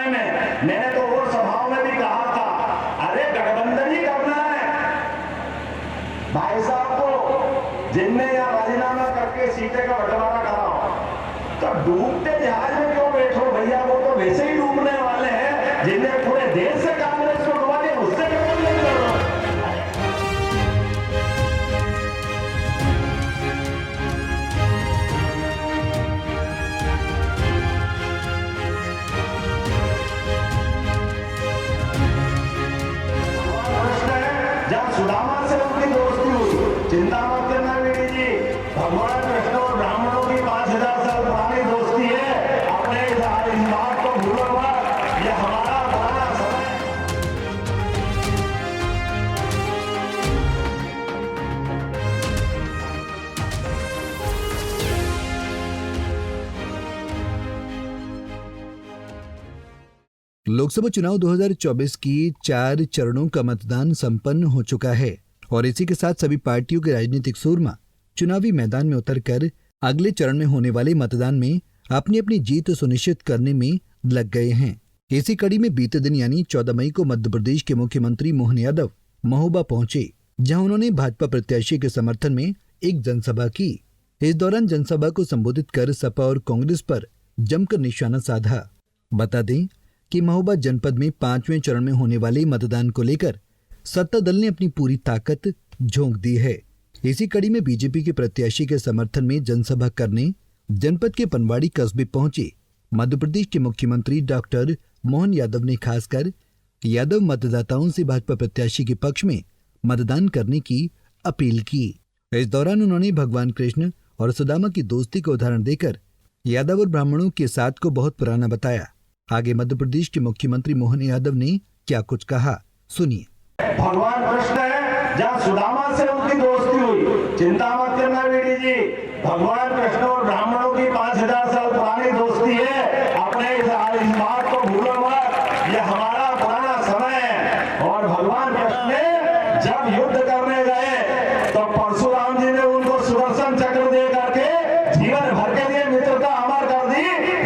समय में मैंने तो वो सभाओं में भी कहा था, अरे गठबंधन ही करना है भाई साहब को, जिनने यहाँ राजीनामा करके सीटें का बंटवारा कराओ, तो डूबते जहाज में क्यों बैठो भैया, वो तो वैसे ही डूबने वाले हैं, जिन्हें पूरे देश से कांग्रेस को डुबा दिया, उससे गठबंधन करो। जब सुदामा से उनकी दोस्ती हुई, चिंता मत करना बेटी जी, भगवान कृष्ण और ब्राह्मणों की 5000 साल पुरानी दोस्ती है, अपने इस बात को भूलो मत, ये हमारा पुराना समय। लोकसभा चुनाव 2024 की 4 चरणों का मतदान संपन्न हो चुका है और इसी के साथ सभी पार्टियों के राजनीतिक सूरमा चुनावी मैदान में उतरकर अगले चरण में होने वाले मतदान में अपनी अपनी जीत सुनिश्चित करने में लग गए हैं। इसी कड़ी में बीते दिन यानी 14 मई को मध्य प्रदेश के मुख्यमंत्री मोहन यादव महोबा पहुंचे, जहां उन्होंने भाजपा प्रत्याशी के समर्थन में एक जनसभा की। इस दौरान जनसभा को संबोधित कर सपा और कांग्रेस पर जमकर निशाना साधा। बता दें कि महोबा जनपद में 5वें चरण में होने वाले मतदान को लेकर सत्ता दल ने अपनी पूरी ताकत झोंक दी है। इसी कड़ी में बीजेपी के प्रत्याशी के समर्थन में जनसभा करने जनपद के पनवाड़ी कस्बे पहुंचे मध्य प्रदेश के मुख्यमंत्री डॉक्टर मोहन यादव ने खासकर यादव मतदाताओं से भाजपा प्रत्याशी के पक्ष में मतदान करने की अपील की। इस दौरान उन्होंने भगवान कृष्ण और सुदामा की दोस्ती का उदाहरण देकर यादव और ब्राह्मणों के साथ को बहुत पुराना बताया। आगे मध्य प्रदेश के मुख्यमंत्री मोहन यादव ने क्या कुछ कहा, सुनिए। भगवान कृष्ण है, जहाँ सुदामा से उनकी दोस्ती हुई, चिंता मत करना बेटी जी, भगवान कृष्ण और ब्राह्मणों की 5000 साल पुरानी दोस्ती है, अपने इस बात को भूलो मत, ये हमारा पुराना समय है। और भगवान कृष्ण ने जब युद्ध करने गए तो परशुराम जी ने उनको सुदर्शन चक्र दे करके जीवन भर के लिए मित्रता अमर कर दी।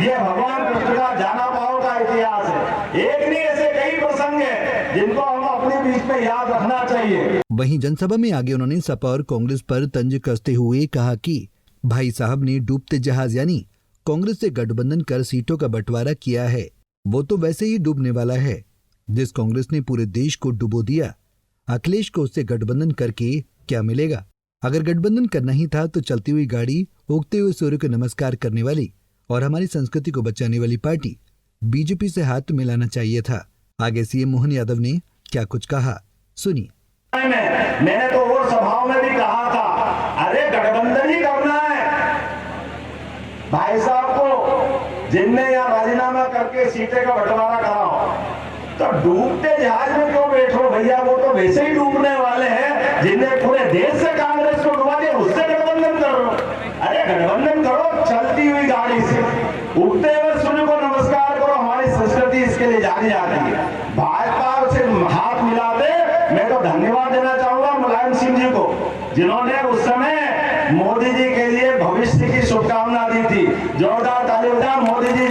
ये भगवान कृष्ण का जाना पाओ का इतिहास है। एक नहीं, ऐसे कई प्रसंग है जिनको हम अपने बीच में याद रखना चाहिए। वहीं जनसभा में आगे उन्होंने सपा और कांग्रेस पर तंज कसते हुए कहा कि भाई साहब ने डूबते जहाज यानी कांग्रेस से गठबंधन कर सीटों का बंटवारा किया है, वो तो वैसे ही डूबने वाला है। जिस कांग्रेस ने पूरे देश को डुबो दिया, अखिलेश को उससे गठबंधन करके क्या मिलेगा। अगर गठबंधन करना ही था तो चलती हुई गाड़ी, उगते हुए सूर्य को नमस्कार करने वाली और हमारी संस्कृति को बचाने वाली पार्टी बीजेपी से हाथ मिलाना चाहिए था। आगे सीएम मोहन यादव ने क्या कुछ कहा, सुनिए। मैंने तो वो सभाओं में भी कहा था, अरे गठबंधन ही करना है भाई साहब को, जिनने यहाँ राजीनामा करके सीटें का बंटवारा कराओ, तो डूबते जहाज में क्यों बैठो भैया, वो तो वैसे ही डूबने वाले हैं, जिन्हें पूरे देश से कांग्रेस को डुबा दिया, उससे गठबंधन करो। अरे गठबंधन करो चलती हुई गाड़ी से, उगते हुए सूर्य को नमस्कार करो, हमारी संस्कृति इसके लिए जानी जाती है। भाजपा से हाथ मिला दे, मैं तो धन्यवाद देना चाहूंगा मुलायम सिंह जी को, जिन्होंने उस समय मोदी जी के लिए भविष्य की शुभकामना दी थी। जोरदार ताली बजाओ। मोदी जी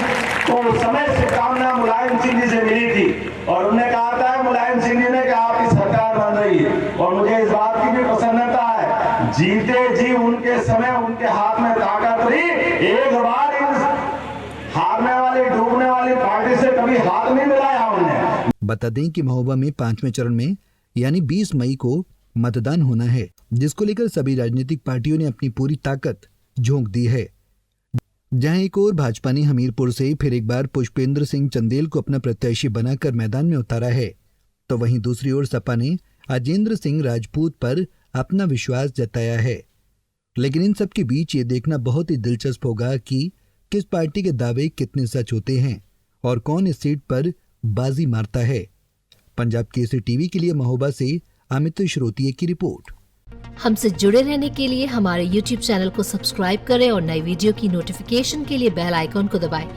को उस समय शुभकामना मुलायम सिंह जी से मिली थी और उन्होंने कहा था, मुलायम सिंह जी ने कहा आपकी सरकार बन रही है, और मुझे इस बात की भी प्रसन्नता है, जीते जी उनके समय उनके हाथ में ताकत रही, एक बार हारने वाली डूबने वाली पार्टी से कभी हाथ नहीं मिलाया उन्होंने। बता दें कि महोबा में 5वें चरण में यानी 20 मई को मतदान होना है, जिसको लेकर सभी राजनीतिक पार्टियों ने अपनी पूरी ताकत झोंक दी है। जहां एक और भाजपा ने हमीरपुर से फिर एक बार पुष्पेंद्र सिंह चंदेल को अपना प्रत्याशी बनाकर मैदान में उतारा है, तो वहीं दूसरी ओर सपा ने अजेंद्र सिंह राजपूत पर अपना विश्वास जताया है। लेकिन इन सब के बीच ये देखना बहुत ही दिलचस्प होगा कि किस पार्टी के दावे कितने सच होते हैं और कौन इस सीट पर बाजी मारता है। पंजाब केसरी टीवी के लिए महोबा से अमित श्रोतिये की रिपोर्ट। हमसे जुड़े रहने के लिए हमारे YouTube चैनल को सब्सक्राइब करें और नई वीडियो की नोटिफिकेशन के लिए बेल आइकॉन को दबाएं।